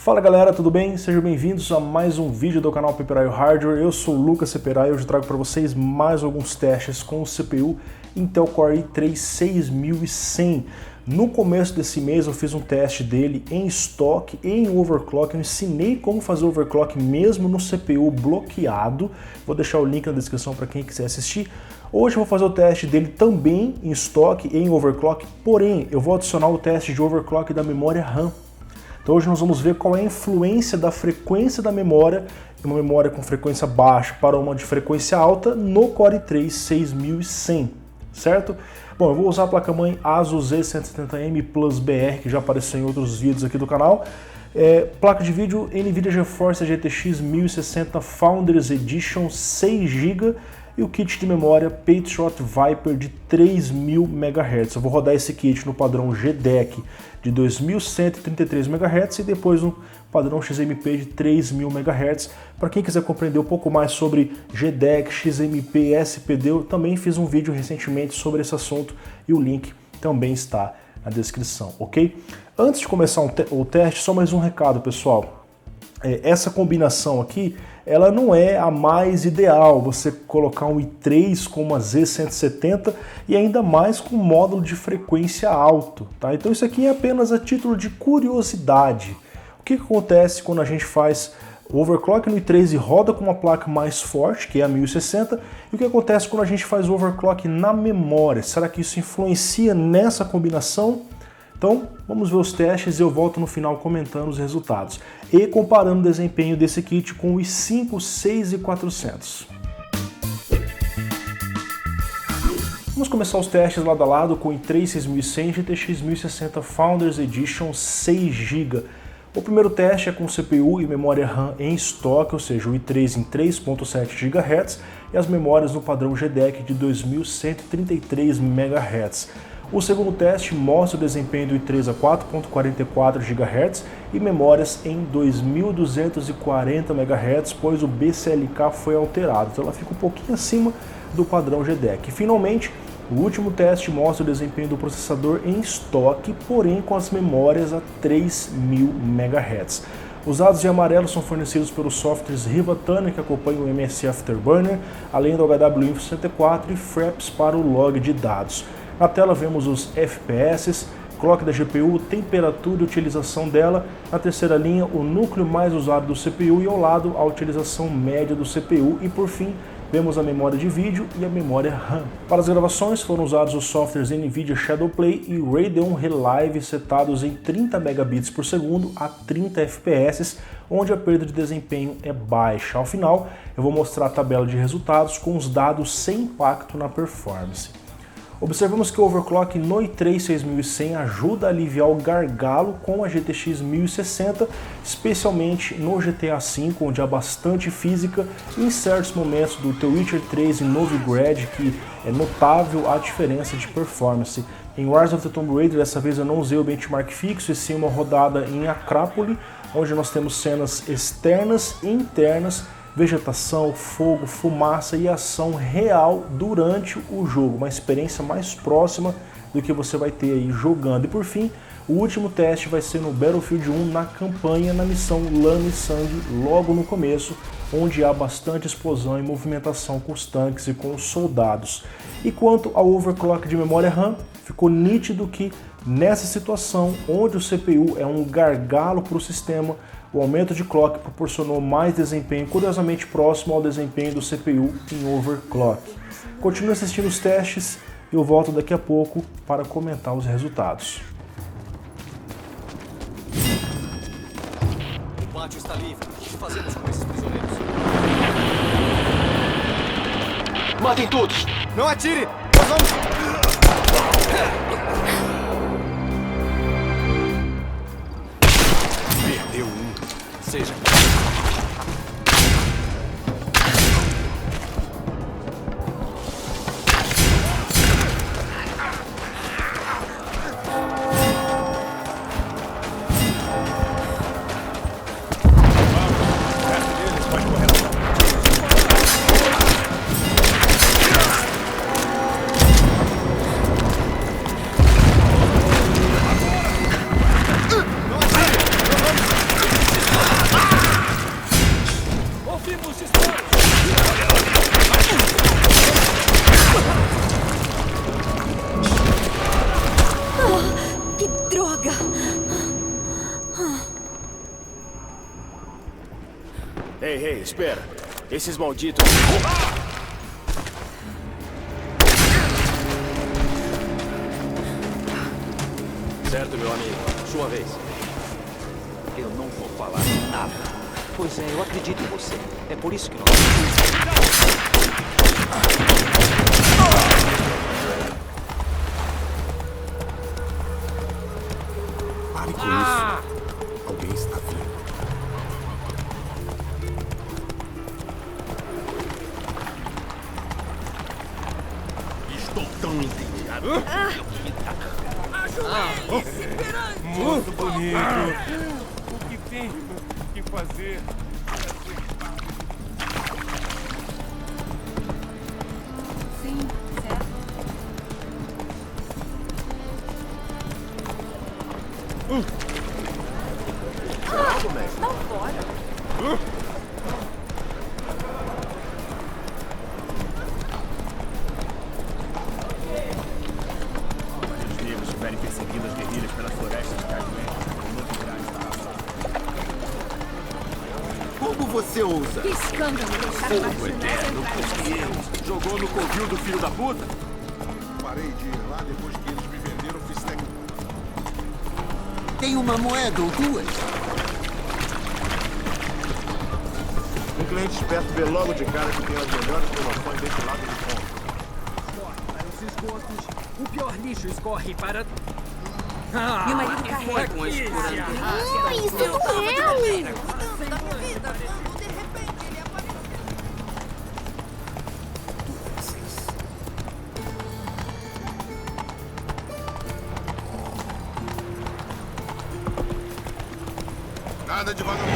Fala galera, tudo bem? Sejam bem-vindos a mais um vídeo do canal Peperaio Hardware. Eu sou o Lucas Peperaio e hoje trago para vocês mais alguns testes com o CPU Intel Core i3 6100. No começo desse mês eu fiz um teste dele em estoque, em overclock. Eu ensinei como fazer overclock mesmo no CPU bloqueado. Vou deixar o link na descrição para quem quiser assistir. Hoje eu vou fazer o teste dele também em estoque, em overclock, porém eu vou adicionar o teste de overclock da memória RAM. Então hoje nós vamos ver qual é a influência da frequência da memória, de uma memória com frequência baixa para uma de frequência alta no Core i3 6100, certo? Bom, eu vou usar a placa-mãe ASUS Z170M Plus BR, que já apareceu em outros vídeos aqui do canal. Placa de vídeo NVIDIA GeForce GTX 1060 Founders Edition 6 GB e o kit de memória Patriot Viper de 3000 MHz. Eu vou rodar esse kit no padrão GDEC de 2133 MHz e depois no padrão XMP de 3000 MHz. Para quem quiser compreender um pouco mais sobre GDEC, XMP, SPD, eu também fiz um vídeo recentemente sobre esse assunto e o link também está na descrição, ok? Antes de começar o teste, só mais um recado, pessoal. Essa combinação aqui, ela não é a mais ideal, você colocar um i3 com uma Z170 e ainda mais com módulo de frequência alto, tá? Então isso aqui é apenas a título de curiosidade. O que acontece quando a gente faz overclock no i3 e roda com uma placa mais forte, que é a 1060, e o que acontece quando a gente faz overclock na memória? Será que isso influencia nessa combinação? Então, vamos ver os testes e eu volto no final comentando os resultados e comparando o desempenho desse kit com o i5 6400. Vamos começar os testes lado a lado com o i3 6100 GTX 1060 Founders Edition 6 GB. O primeiro teste é com CPU e memória RAM em estoque, ou seja, o i3 em 3.7 GHz e as memórias no padrão GDEC de 2133 MHz. O segundo teste mostra o desempenho do i3 a 4.44 GHz e memórias em 2240 MHz, pois o BCLK foi alterado, então ela fica um pouquinho acima do padrão GDEC. E, finalmente, o último teste mostra o desempenho do processador em estoque, porém com as memórias a 3000 MHz. Os dados em amarelo são fornecidos pelos softwares Riva Tuner, que acompanham o MSI Afterburner, além do HWinfo64 e Fraps para o log de dados. Na tela vemos os FPS, clock da GPU, temperatura e utilização dela. Na terceira linha, o núcleo mais usado do CPU e ao lado a utilização média do CPU. E por fim, vemos a memória de vídeo e a memória RAM. Para as gravações foram usados os softwares NVIDIA Shadowplay e Radeon Relive setados em 30 megabits por segundo a 30 FPS, onde a perda de desempenho é baixa. Ao final, eu vou mostrar a tabela de resultados com os dados sem impacto na performance. Observamos que o overclock no i3 6100 ajuda a aliviar o gargalo com a GTX 1060, especialmente no GTA V, onde há bastante física, e em certos momentos do The Witcher 3 e Novigrad, que é notável a diferença de performance. Em Rise of the Tomb Raider, dessa vez eu não usei o benchmark fixo, e sim uma rodada em Acrópole, onde nós temos cenas externas e internas, vegetação, fogo, fumaça e ação real durante o jogo, uma experiência mais próxima do que você vai ter aí jogando. E por fim, o último teste vai ser no Battlefield 1 na campanha, na missão Lama e Sangue, logo no começo, onde há bastante explosão e movimentação com os tanques e com os soldados. E quanto ao overclock de memória RAM, ficou nítido que nessa situação, onde o CPU é um gargalo para o sistema, o aumento de clock proporcionou mais desempenho, curiosamente próximo ao desempenho do CPU em overclock. Continue assistindo os testes e eu volto daqui a pouco para comentar os resultados. O pátio está livre. O que fazemos com esses prisioneiros? Matem todos! Não atire! Nós vamos... Perdeu um. Seja. Ei, espera. Esses malditos... Certo, meu amigo. Sua vez. Eu não vou falar nada. Pois é, eu acredito em você. É por isso que nós... Pare com isso. Alguém está vindo. Estou tão entediado. Muito bonito. O que tem que fazer? Sim, certo. Não fora. Os negros estiverem perseguindo as guerrilhas pelas florestas de cajueiro, o novo está arrasado. Como você ousa? Que escândalo deixar Fogo eterno, porque eu jogou no covil do filho da puta? Parei de ir lá depois que eles me venderam o Fistec. Tem uma moeda ou duas? Um cliente esperto vê logo de cara que tem as melhores promoções desse lado do ponto. Para os esgotos, o pior lixo escorre para... Meu marido carrega. Isso não é! Nada de vagabundo.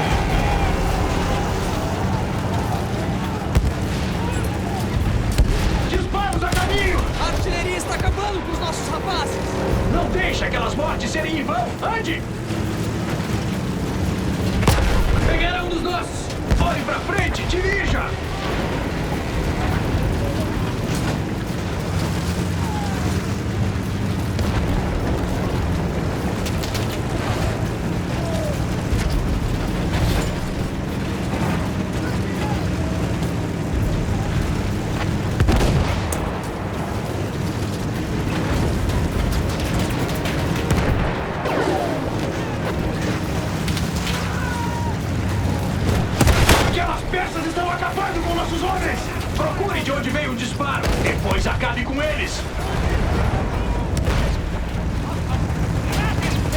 Disparos a caminho! A artilharia está acabando com os nossos rapazes! Não deixe aquelas mortes serem em vão! Ande! Pegaram um dos nossos! Olhe pra frente! Dirija! Aquelas peças estão acabando com nossos homens! Procure de onde veio o disparo! Depois acabe com eles!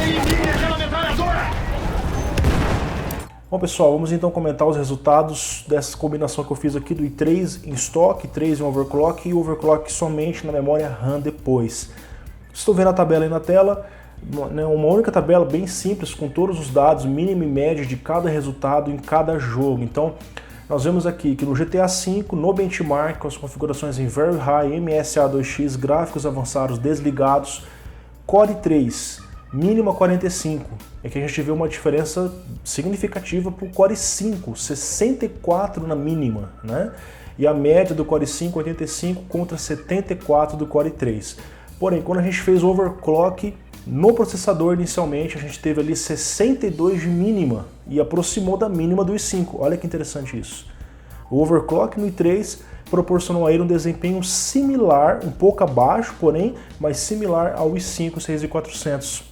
Elimine aquela metralhadora! Bom, pessoal, vamos então comentar os resultados dessa combinação que eu fiz aqui do i3 em estoque, i3 em overclock e overclock somente na memória RAM depois. Estou vendo a tabela aí na tela, uma única tabela bem simples com todos os dados mínimo e médio de cada resultado em cada jogo. Então, nós vemos aqui que no GTA V, no benchmark, com as configurações em Very High, MSA2X, gráficos avançados desligados, Core i3, mínima 45. É que a gente vê uma diferença significativa para o Core 5, 64 na mínima, né? E a média do Core 5, 85 contra 74 do Core 3. Porém, quando a gente fez overclock no processador inicialmente, a gente teve ali 62 de mínima e aproximou da mínima do i5. Olha que interessante isso. O overclock no i3 proporcionou a ele um desempenho similar, um pouco abaixo, porém, mas similar ao i5 6400,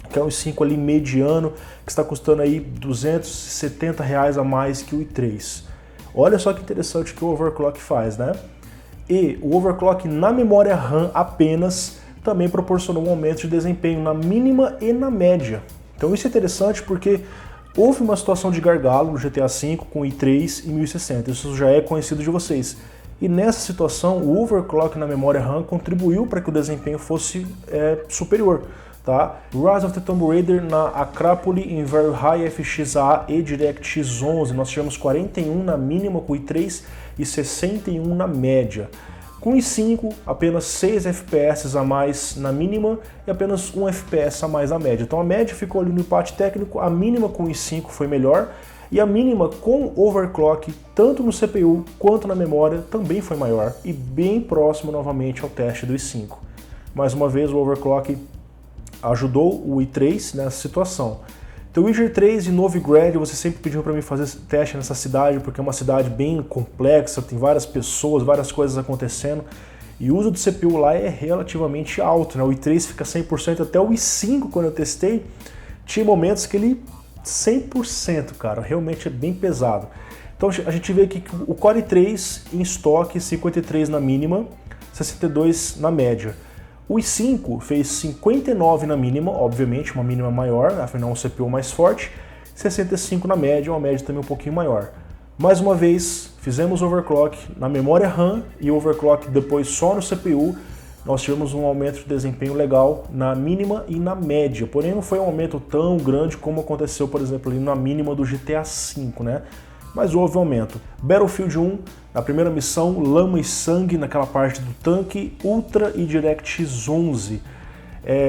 que é um i5 ali mediano, que está custando aí R$270 a mais que o i3. Olha só que interessante que o overclock faz, né? E o overclock na memória RAM apenas também proporcionou um aumento de desempenho na mínima e na média. Então isso é interessante porque houve uma situação de gargalo no GTA V com i3 e 1060, isso já é conhecido de vocês. E nessa situação o overclock na memória RAM contribuiu para que o desempenho fosse superior. Tá? Rise of the Tomb Raider na Acrópole em Very High FXA e DirectX 11, nós tivemos 41 na mínima com o i3 e 61 na média. Com o i5, apenas 6 FPS a mais na mínima e apenas 1 FPS a mais na média. Então a média ficou ali no empate técnico, a mínima com o i5 foi melhor e a mínima com overclock, tanto no CPU quanto na memória, também foi maior e bem próximo novamente ao teste do i5. Mais uma vez o overclock ajudou o i3 nessa situação. The Witcher 3 e Novigrad, você sempre pediu para mim fazer teste nessa cidade, porque é uma cidade bem complexa, tem várias pessoas, várias coisas acontecendo, e o uso do CPU lá é relativamente alto, né? O i3 fica 100%, até o i5 quando eu testei, tinha momentos que ele 100%, cara, realmente é bem pesado. Então a gente vê aqui que o Core i3 em estoque, 53 na mínima, 62 na média. O i5 fez 59 na mínima, obviamente, uma mínima maior, afinal é um CPU mais forte, 65 na média, uma média também um pouquinho maior. Mais uma vez, fizemos overclock na memória RAM e overclock depois só no CPU, nós tivemos um aumento de desempenho legal na mínima e na média, porém não foi um aumento tão grande como aconteceu, por exemplo, ali na mínima do GTA V, né? Mas houve um aumento. Battlefield 1, na primeira missão, Lama e Sangue, naquela parte do tanque, Ultra e DirectX 11.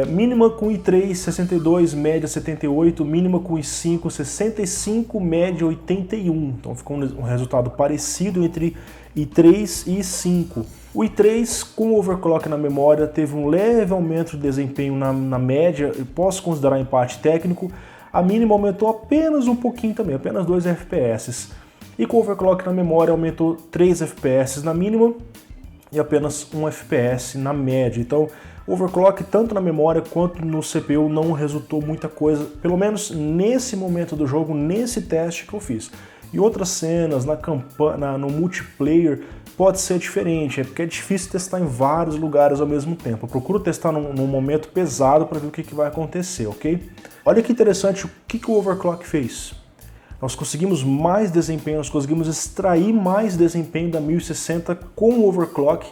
Mínima com i3, 62, média 78, mínima com i5, 65, média 81. Então ficou um resultado parecido entre i3 e i5. O i3, com overclock na memória, teve um leve aumento de desempenho na média, e posso considerar empate técnico. A mínima aumentou apenas um pouquinho também, apenas 2 FPS. E com overclock na memória aumentou 3 FPS na mínima e apenas 1 FPS na média. Então, overclock tanto na memória quanto no CPU não resultou muita coisa, pelo menos nesse momento do jogo, nesse teste que eu fiz. E outras cenas, na campanha, no multiplayer, pode ser diferente, porque é difícil testar em vários lugares ao mesmo tempo. Eu procuro testar num momento pesado para ver o que vai acontecer, ok? Olha que interessante o que o overclock fez. Nós conseguimos mais desempenho, nós conseguimos extrair mais desempenho da 1060 com o overclock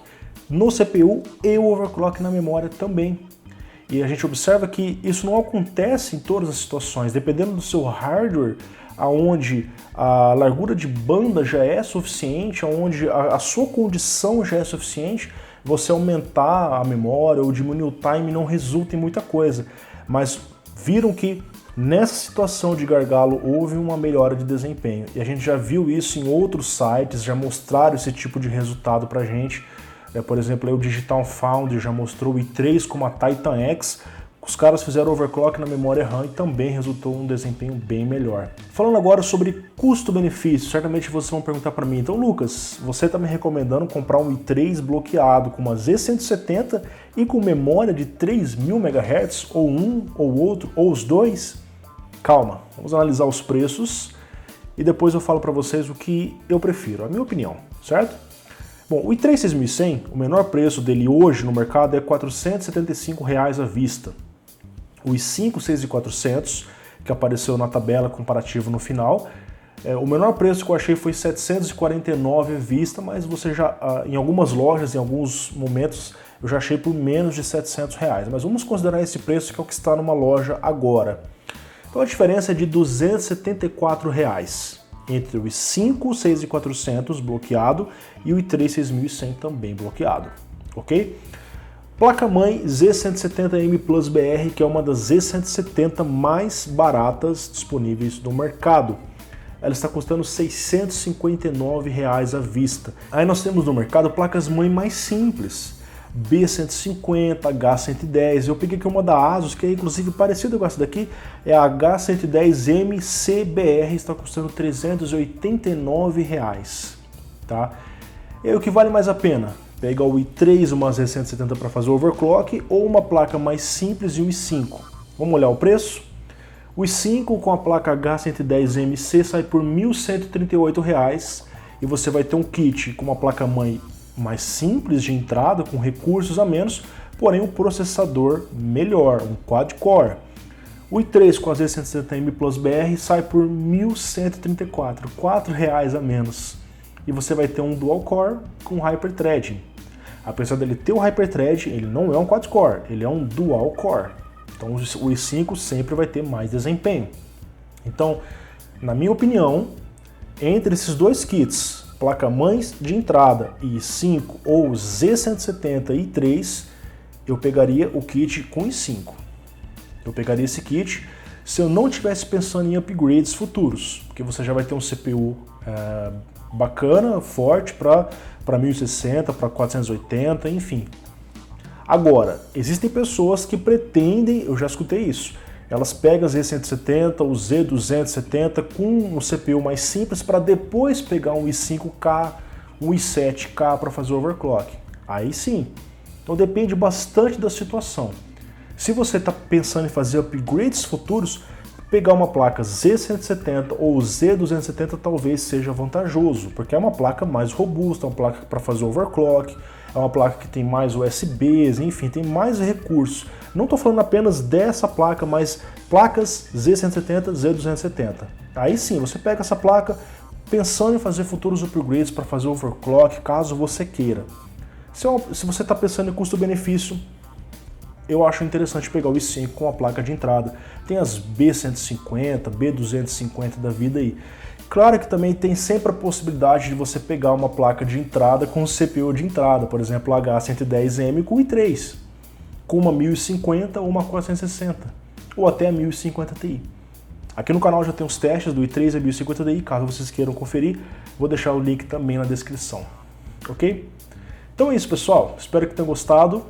no CPU e o overclock na memória também. E a gente observa que isso não acontece em todas as situações, dependendo do seu hardware, aonde a largura de banda já é suficiente, aonde a sua condição já é suficiente, você aumentar a memória ou diminuir o time não resulta em muita coisa. Mas viram que nessa situação de gargalo houve uma melhora de desempenho. E a gente já viu isso em outros sites, já mostraram esse tipo de resultado pra gente. Por exemplo, o Digital Foundry já mostrou o i3 com a Titan X. Os caras fizeram overclock na memória RAM e também resultou um desempenho bem melhor. Falando agora sobre custo-benefício, certamente vocês vão perguntar para mim, então Lucas, você está me recomendando comprar um i3 bloqueado com uma Z170 e com memória de 3000 MHz, ou um, ou outro, ou os dois? Calma, vamos analisar os preços e depois eu falo para vocês o que eu prefiro, a minha opinião, certo? Bom, o i3 6100, o menor preço dele hoje no mercado é R$ 475 à vista. O i5 6400, que apareceu na tabela comparativa no final, o menor preço que eu achei foi R$ 749 à vista, mas você já, em algumas lojas, em alguns momentos, eu já achei por menos de R$ 700. Mas vamos considerar esse preço que é o que está numa loja agora. Então a diferença é de R$ 274 entre o i5 6400 bloqueado e o i3 6100 também bloqueado, ok? Placa-mãe Z170M Plus BR, que é uma das Z170 mais baratas disponíveis no mercado. Ela está custando R$ 659 à vista. Aí nós temos no mercado placas-mãe mais simples, B150, H110. Eu peguei aqui uma da Asus, que é inclusive parecida com essa daqui, é a H110M CBR, está custando R$ 389, tá? E o que vale mais a pena? Pegar o i3, uma Z170 para fazer o overclock, ou uma placa mais simples e um i5. Vamos olhar o preço? O i5 com a placa H110MC sai por R$ 1.138 e você vai ter um kit com uma placa-mãe mais simples de entrada, com recursos a menos, porém um processador melhor, um quad-core. O i3 com a Z170M Plus BR sai por R$ 1.134, R$ 4 a menos. E você vai ter um dual-core com hyperthreading. Apesar dele ter o hyperthread, ele não é um quad-core, ele é um dual-core. Então o i5 sempre vai ter mais desempenho. Então, na minha opinião, entre esses dois kits, placa-mães de entrada e i5 ou Z170 e i3, eu pegaria o kit com i5. Eu pegaria esse kit se eu não estivesse pensando em upgrades futuros, porque você já vai ter um CPU bacana, forte para 1060, para 480, enfim. Agora, existem pessoas que pretendem, eu já escutei isso, Elas pegam a Z170, o Z270 com um CPU mais simples para depois pegar um i5K, um i7K para fazer overclock. Aí sim. Então depende bastante da situação. Se você está pensando em fazer upgrades futuros, pegar uma placa Z170 ou Z270 talvez seja vantajoso, porque é uma placa mais robusta, é uma placa para fazer overclock, é uma placa que tem mais USBs, enfim, tem mais recursos. Não estou falando apenas dessa placa, mas placas Z170, Z270. Aí sim, você pega essa placa pensando em fazer futuros upgrades para fazer overclock, caso você queira. Se você está pensando em custo-benefício, eu acho interessante pegar o i5 com a placa de entrada. Tem as B150, B250 da vida aí. Claro que também tem sempre a possibilidade de você pegar uma placa de entrada com CPU de entrada, por exemplo, a H110M com i3, com uma 1050 ou uma 460, ou até a 1050 Ti. Aqui no canal já tem os testes do i3 e 1050 Ti, caso vocês queiram conferir, vou deixar o link também na descrição, ok? Então é isso, pessoal, espero que tenham gostado.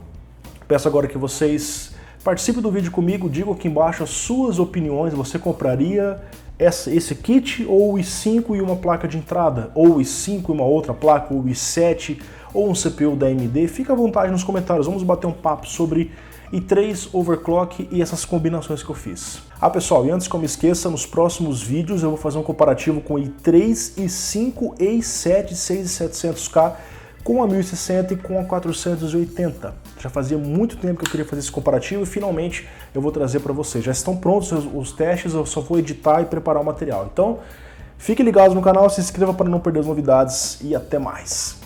Peço agora que vocês participem do vídeo comigo, digam aqui embaixo as suas opiniões. Você compraria esse kit ou o i5 e uma placa de entrada? Ou o i5 e uma outra placa, ou o i7, ou um CPU da AMD? Fica à vontade nos comentários, vamos bater um papo sobre i3, overclock e essas combinações que eu fiz. Ah, pessoal, e antes que eu me esqueça, nos próximos vídeos eu vou fazer um comparativo com i3, i5 e i7 6700K com a 1060 e com a 480. Já fazia muito tempo que eu queria fazer esse comparativo e finalmente eu vou trazer para vocês. Já estão prontos os testes, eu só vou editar e preparar o material. Então, fiquem ligados no canal, se inscreva para não perder as novidades e até mais.